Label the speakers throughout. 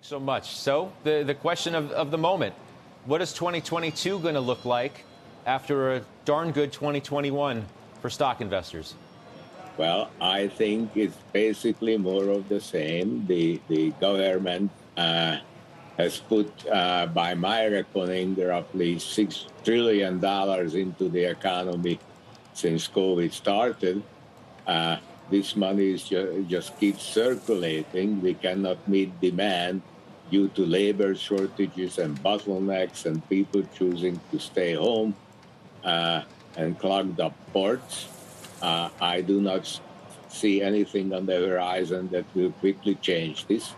Speaker 1: Thanks so much. So the question of the moment, what is 2022 going to look like after a darn good 2021 for stock investors?
Speaker 2: Well, I think it's basically more of the same. The government has put, by my reckoning, roughly $6 trillion into the economy since COVID started. This money just keeps circulating. We cannot meet demand due to labor shortages and bottlenecks and people choosing to stay home and clogged up ports. I do not see anything on the horizon that will quickly change this.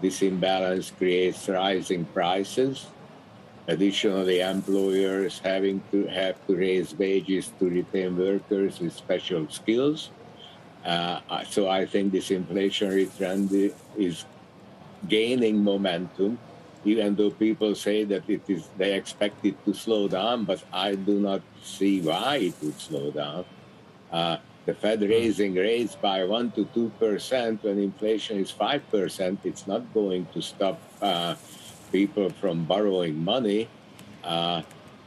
Speaker 2: This imbalance creates rising prices. Additionally, employers have to raise wages to retain workers with special skills. So I think this inflationary trend is gaining momentum, even though people say that they expect it to slow down, but I do not see why it would slow down. The Fed raising rates by 1 to 2% when inflation is 5%, it's not going to stop people from borrowing money.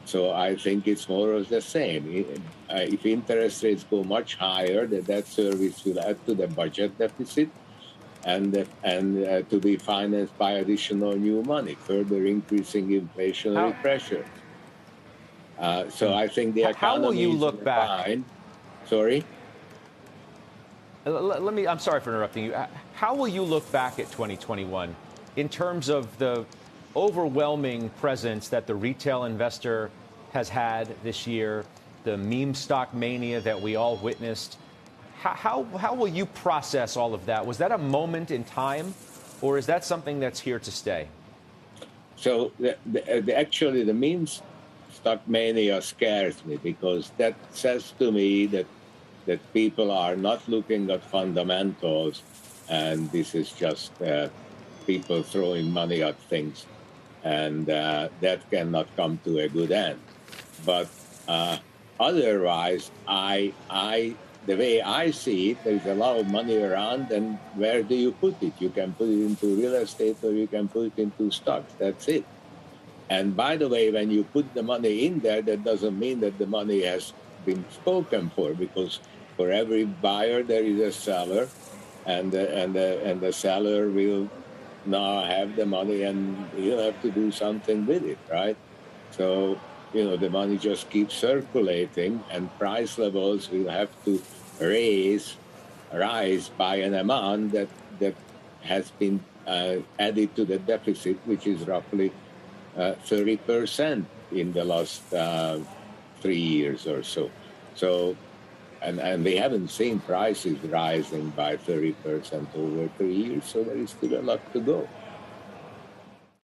Speaker 2: So I think it's more of the same. If interest rates go much higher, the debt service will add to the budget deficit and to be financed by additional new money, further increasing inflationary pressure. So I think the economy
Speaker 1: How will you look
Speaker 2: is
Speaker 1: back?
Speaker 2: fine. Sorry?
Speaker 1: I'm sorry for interrupting you. How will you look back at 2021 in terms of the overwhelming presence that the retail investor has had this year, the meme stock mania that we all witnessed? How will you process all of that? Was that a moment in time, or is that something that's here to stay?
Speaker 2: So actually, the meme stock mania scares me because that says to me that people are not looking at fundamentals, and this is just people throwing money at things, and that cannot come to a good end. But otherwise, the way I see it, there's a lot of money around, and where do you put it? You can put it into real estate or you can put it into stocks. That's it. And by the way, when you put the money in there, that doesn't mean that the money has been spoken for, because for every buyer there is a seller, and the seller will now have the money, and he'll have to do something with it, right? So the money just keeps circulating, and price levels will have to rise by an amount that has been added to the deficit, which is roughly 30% in the last 3 years or so. So, and we haven't seen prices rising by 30% over 3 years, so there is still a lot to go.